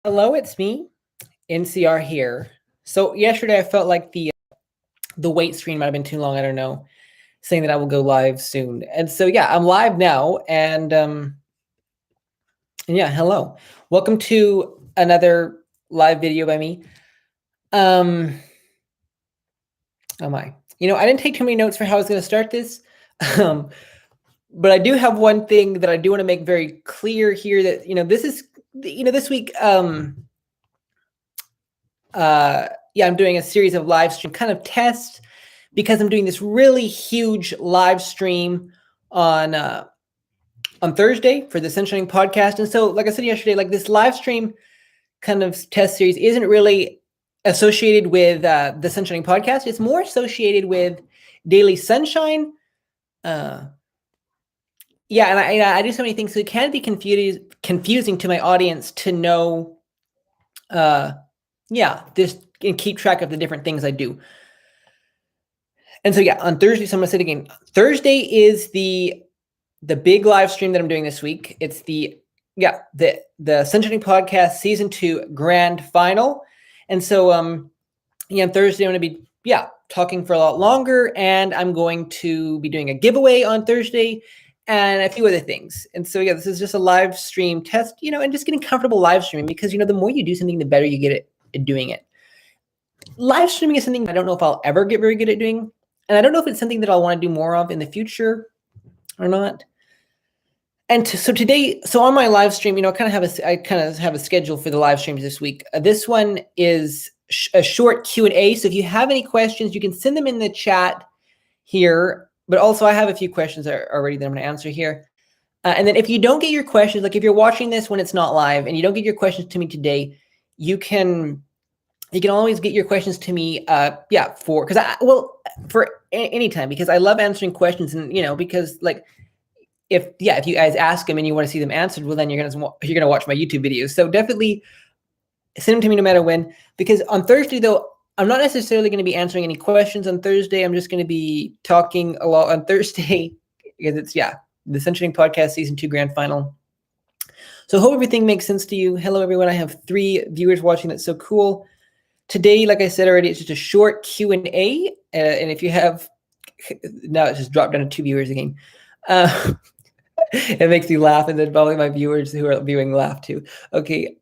Hello, it's me, NCR here. So yesterday I felt like the wait stream might have been too long. I don't know, saying that I will go live soon. And so yeah, I'm live now, and yeah, hello, welcome to another live video by me. Oh my, I didn't take too many notes for how I was going to start this, but I do have one thing that I do want to make very clear here that this is this week. Yeah, I'm doing a series of live stream kind of tests because I'm doing this really huge live stream on Thursday for the SunShine podcast. And so, like I said yesterday, like this live stream kind of test series isn't really associated with the SunShine podcast. It's more associated with Daily Sunshine. Yeah, and I do so many things, so it can be confusing to my audience to know, this and keep track of the different things I do. And so yeah, on Thursday, so I'm gonna say it again. Thursday is the big live stream that I'm doing this week. It's the SunShine podcast season 2 grand final. And so on Thursday I'm gonna be talking for a lot longer, and I'm going to be doing a giveaway on Thursday and a few other things. And so this is just a live stream test, and just getting comfortable live streaming, because the more you do something, the better you get at doing it. Live streaming is something I don't know if I'll ever get very good at doing, and I don't know if it's something that I'll want to do more of in the future or not. And so today, on my live stream, I kind of have a schedule for the live streams this week. This one is a short Q&A. So if you have any questions, you can send them in the chat here. But also, I have a few questions already that I'm going to answer here. And then if you don't get your questions, like if you're watching this when it's not live and you don't get your questions to me today, you can always get your questions to me for any time, because I love answering questions, and because like if you guys ask them and you want to see them answered, well then you're gonna watch my YouTube videos. So definitely send them to me no matter when, because on Thursday though, I'm not necessarily going to be answering any questions on Thursday. I'm just going to be talking a lot on Thursday because it's the SunShine podcast season 2 grand final. So hope everything makes sense to you. Hello everyone, I have 3 viewers watching. That's so cool. Today, like I said already, it's just a short Q&A, and if you have, now it's just dropped down to 2 viewers again. It makes me laugh, and then probably my viewers who are viewing laugh too. Okay,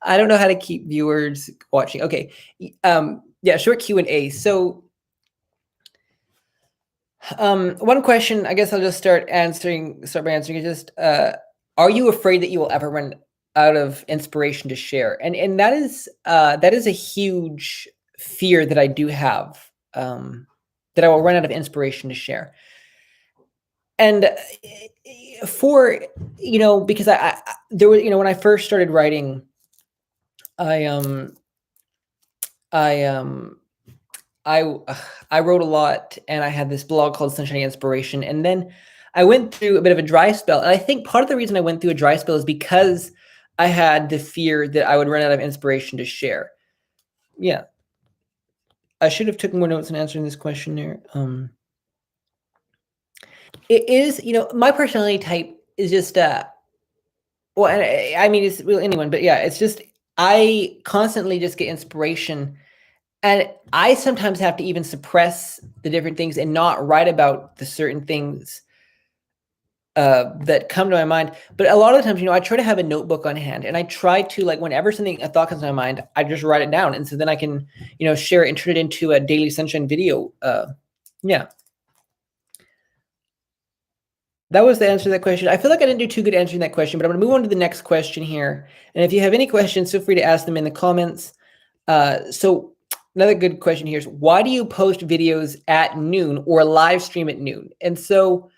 I don't know how to keep viewers watching. Okay, short Q&A. So, one question, I guess I'll just start by answering. Is just, are you afraid that you will ever run out of inspiration to share? And that is a huge fear that I do have, that I will run out of inspiration to share. And because there was, when I first started writing, I wrote a lot, and I had this blog called SunShine Inspiration, and then I went through a bit of a dry spell. And I think part of the reason I went through a dry spell is because I had the fear that I would run out of inspiration to share. Yeah. I should have taken more notes in answering this question there. It is, my personality type is just, well, I mean, it's really anyone, but yeah, it's just, I constantly just get inspiration, and I sometimes have to even suppress the different things and not write about the certain things that come to my mind. But a lot of times, I try to have a notebook on hand, and I try to, like, whenever a thought comes to my mind, I just write it down. And so then I can, share it and turn it into a daily SunShine video. Yeah. That was the answer to that question. I feel like I didn't do too good answering that question, but I'm going to move on to the next question here. And if you have any questions, feel free to ask them in the comments. So another good question here is, why do you post videos at noon or live stream at noon? And so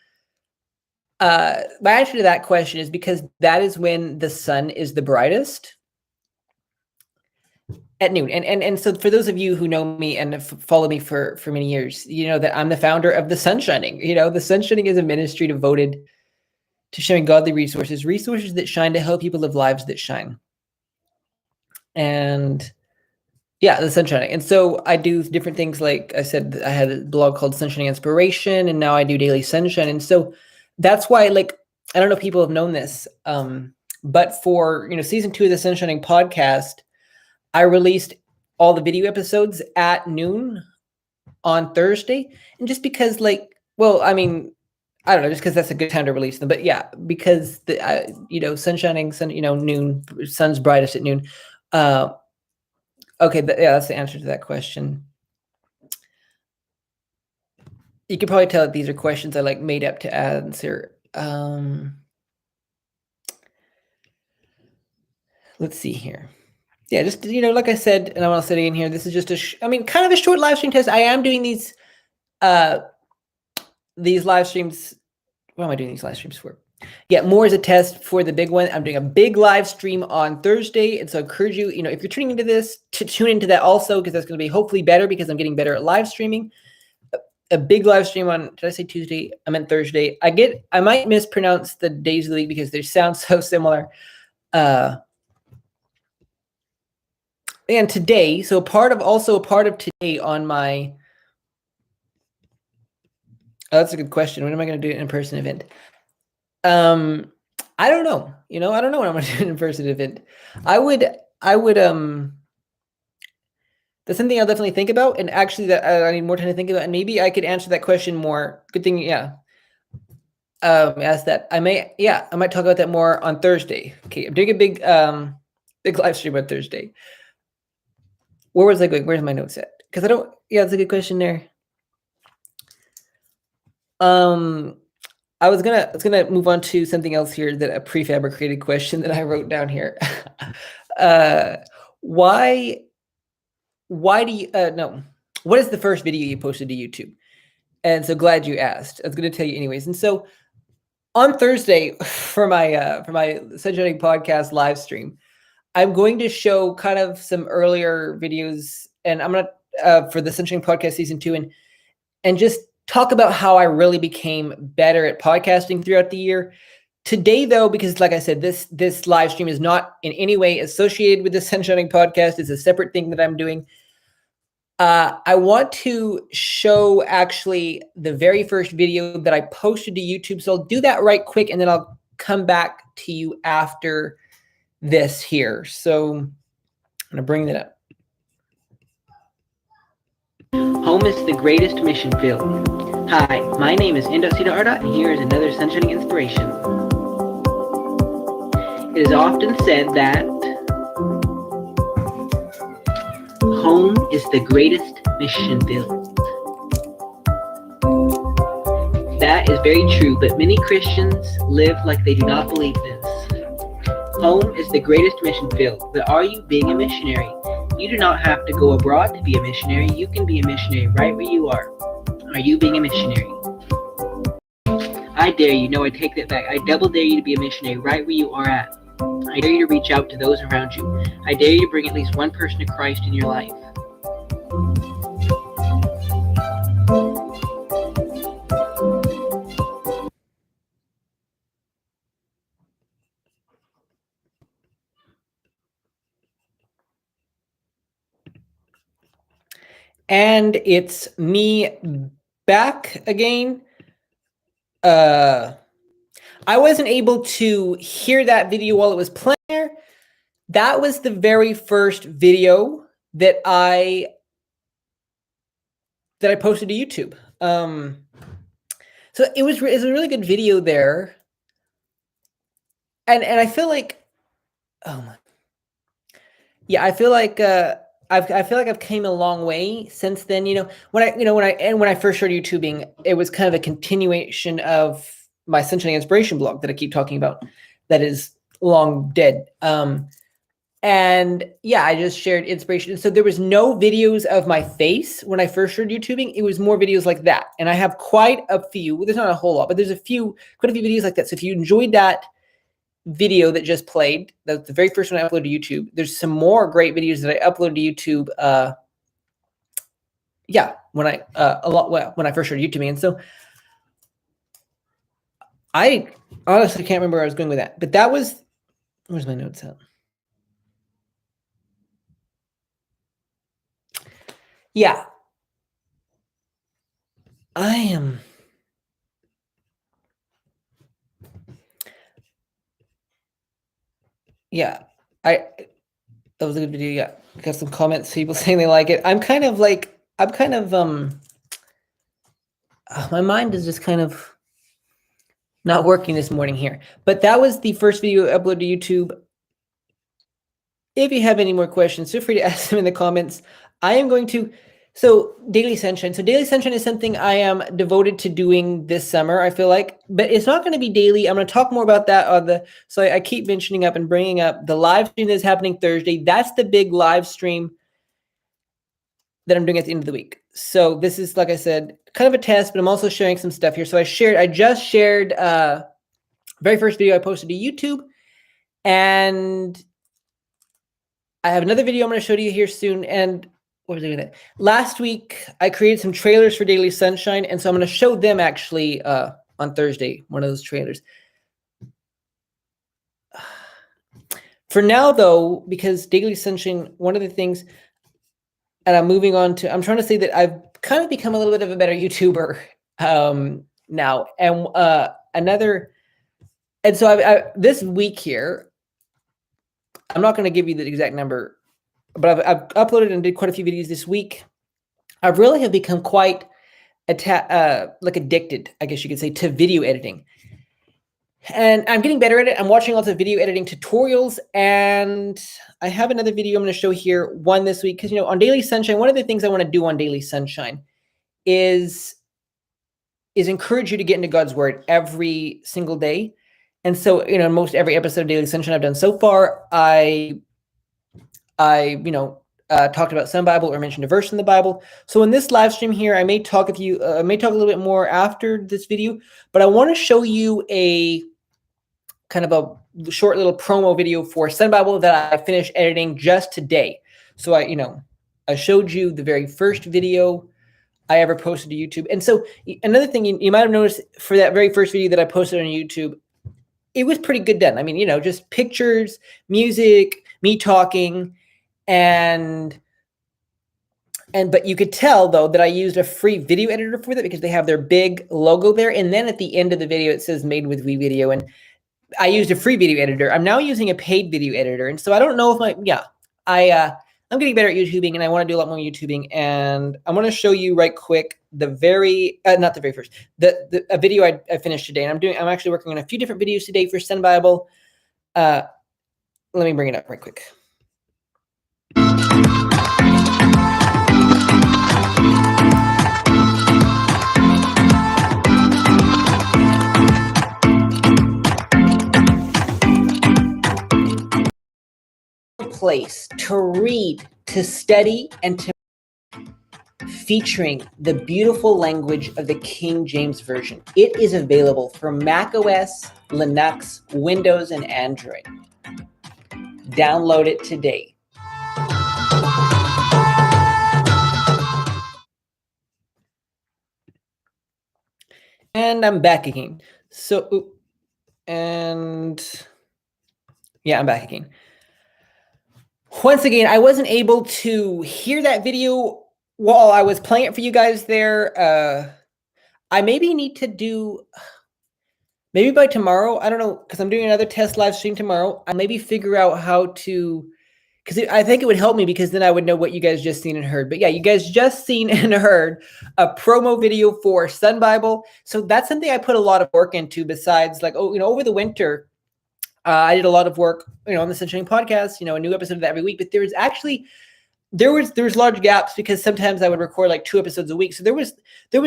my answer to that question is because that is when the sun is the brightest, at noon. And so for those of you who know me and have followed me for many years, you know that I'm the founder of the SunShining. The SunShining is a ministry devoted to sharing godly resources that shine to help people live lives that shine. And yeah, the SunShining. And so I do different things. Like I said, I had a blog called SunShining Inspiration, and now I do Daily Sunshine. And so that's why, like, I don't know if people have known this, but for season 2 of the SunShining podcast, I released all the video episodes at noon on Thursday. And just because, like, well, I mean, I don't know, just because that's a good time to release them. But yeah, because the sunshining, noon, sun's brightest at noon. Okay, that's the answer to that question. You can probably tell that these are questions I like made up to answer. Let's see here. Yeah, just like I said, and I want to say it again here. This is just kind of a short live stream test. I am doing these live streams. What am I doing these live streams for? Yeah, more as a test for the big one. I'm doing a big live stream on Thursday, and so I encourage you, if you're tuning into this, to tune into that also, because that's going to be hopefully better, because I'm getting better at live streaming. A big live stream on, did I say Tuesday? I meant Thursday. I might mispronounce the days of the week because they sound so similar. And today, so a part of today on my, that's a good question. When am I going to do an in-person event? I don't know. I don't know when I'm going to do an in-person event. I would, that's something I'll definitely think about. And actually that I need more time to think about, and maybe I could answer that question more. Good thing. Yeah. Ask that. I might talk about that more on Thursday. Okay. I'm doing a big live stream on Thursday. Where was I going? Where's my notes at? Because that's a good question there. I was gonna move on to something else here, that a prefabricated question that I wrote down here. Why do you what is the first video you posted to YouTube? And so glad you asked. I was gonna tell you anyways. And so on Thursday for my SunShining podcast live stream, I'm going to show kind of some earlier videos, and I'm gonna for the SunShining podcast season 2, and just talk about how I really became better at podcasting throughout the year. Today, though, because like I said, this live stream is not in any way associated with the SunShining podcast. It's a separate thing that I'm doing. I want to show actually the very first video that I posted to YouTube. So I'll do that right quick, and then I'll come back to you after this here. So I'm going to bring that up. Home is the greatest mission field. Hi, my name is Indosita Arda, and here is another SunShining inspiration. It is often said that home is the greatest mission field. That is very true, but many Christians live like they do not believe this. Home is the greatest mission field, but are you being a missionary? You do not have to go abroad to be a missionary. You can be a missionary right where you are. Are you being a missionary? I dare you. No, I take that back. I double dare you to be a missionary right where you are at. I dare you to reach out to those around you. I dare you to bring at least one person to Christ in your life. And it's me back again. I wasn't able to hear that video while it was playing there. That was the very first video that I posted to YouTube. So it was a really good video there. And I feel like, I feel like I've came a long way since then. When I first started YouTubing, it was kind of a continuation of my SunShining Inspiration blog that I keep talking about, that is long dead. And yeah, I just shared inspiration. So there was no videos of my face when I first started YouTubing. It was more videos like that. And I have quite a few. There's not a whole lot, but there's quite a few videos like that. So if you enjoyed that video that just played, that's the very first one I uploaded to YouTube. There's some more great videos that I uploaded to YouTube. When I first started YouTubing. And so I honestly can't remember where I was going with that, but that was, where's my notes at? Yeah. I am. Yeah. That was a good video. Yeah. Got some comments, people saying they like it. My mind is just kind of not working this morning here. But that was the first video uploaded to YouTube. If you have any more questions, feel free to ask them in the comments. I am going to, Daily Sunshine. So Daily Sunshine is something I am devoted to doing this summer, I feel like, but it's not going to be daily. I'm going to talk more about that so I keep mentioning up and bringing up the live stream that's happening Thursday. That's the big live stream that I'm doing at the end of the week. So this is, like I said, kind of a test, but I'm also sharing some stuff here. So I just shared very first video I posted to YouTube, and I have another video I'm going to show you here soon. And what was I doing? Last week, I created some trailers for Daily Sunshine, and so I'm going to show them actually on Thursday, one of those trailers. For now, though, because Daily Sunshine, one of the things, and I'm moving on to, I'm trying to say that I've kind of become a little bit of a better YouTuber now. And so this week here, I'm not going to give you the exact number, but I've uploaded and did quite a few videos this week. I really have become quite addicted, I guess you could say, to video editing. And I'm getting better at it. I'm watching lots of video editing tutorials, and I have another video I'm going to show here, one this week, because, on Daily Sunshine, one of the things I want to do on Daily Sunshine is encourage you to get into God's Word every single day. And so, most every episode of Daily Sunshine I've done so far, I talked about some Bible or mentioned a verse in the Bible. So in this live stream here, I may talk with you, I may talk a little bit more after this video, but I want to show you a kind of a short little promo video for Sun Bible that I finished editing just today. So I showed you the very first video I ever posted to YouTube. And so another thing you might have noticed for that very first video that I posted on YouTube, it was pretty good done. I mean, just pictures, music, me talking, but you could tell though that I used a free video editor for that because they have their big logo there. And then at the end of the video, it says made with WeVideo, and I used a free video editor. I'm now using a paid video editor. And so I don't know if I'm getting better at YouTubing, and I want to do a lot more YouTubing. And I'm going to show you right quick a video I finished today. And I'm actually working on a few different videos today for Sun Bible. Let me bring it up right quick. Place to read, to study, and to featuring the beautiful language of the King James Version. It is available for macOS, Linux, Windows, and Android. Download it today. And I'm back again. I'm back again. Once again, I wasn't able to hear that video while I was playing it for you guys there. I maybe need to do, maybe by tomorrow, I don't know, because I'm doing another test live stream tomorrow. I maybe figure out how to, because I think it would help me, because then I would know what you guys just seen and heard. But yeah, you guys just seen and heard a promo video for Sun Bible. So that's something I put a lot of work into, besides over the winter, I did a lot of work, on the SunShine podcast, a new episode of that every week. But there was large gaps, because sometimes I would record like 2 episodes a week. So there was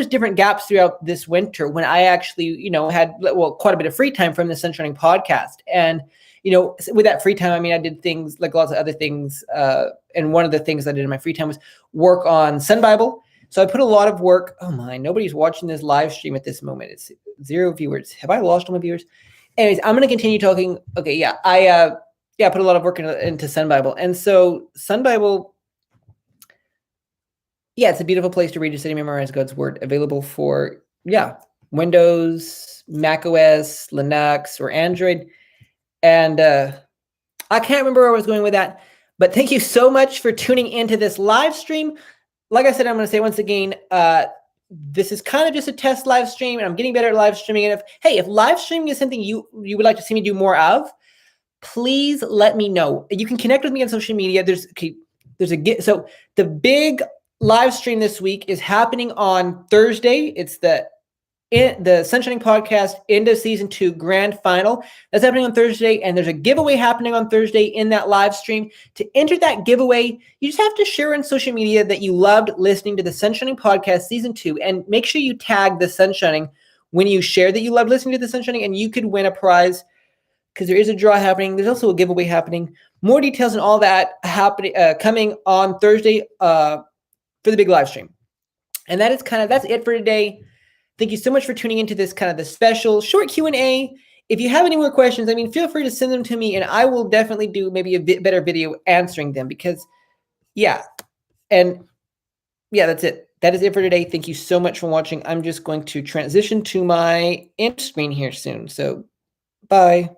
different gaps throughout this winter when I actually, had quite a bit of free time from the SunShine podcast. And with that free time, I mean, I did things like lots of other things. And one of the things I did in my free time was work on Sun Bible. So I put a lot of work. Oh my, nobody's watching this live stream at this moment. It's 0 viewers. Have I lost all my viewers? Anyways, I'm going to continue talking. Okay. Yeah. I put a lot of work into Sun Bible. And so Sun Bible, yeah, it's a beautiful place to read, to study, memorize God's word, available for, Windows, Mac OS, Linux, or Android. And I can't remember where I was going with that, but thank you so much for tuning into this live stream. Like I said, I'm going to say once again, this is kind of just a test live stream, and I'm getting better at live streaming. And if live streaming is something you would like to see me do more of, please let me know. You can connect with me on social media. So the big live stream this week is happening on Thursday. It's the SunShine podcast end of season 2 grand final. That's happening on Thursday, and there's a giveaway happening on Thursday in that live stream. To enter that giveaway, you just have to share on social media that you loved listening to the SunShine podcast season 2, and make sure you tag the SunShine when you share that you loved listening to the SunShine, and you could win a prize, because there is a draw happening. There's also a giveaway happening. More details and all that coming on Thursday for the big live stream. And that's it for today. Thank you so much for tuning into this kind of the special short Q&A. If you have any more questions, feel free to send them to me, and I will definitely do maybe a bit better video answering them, because that's it. That is it for today. Thank you so much for watching. I'm just going to transition to my end screen here soon. So bye.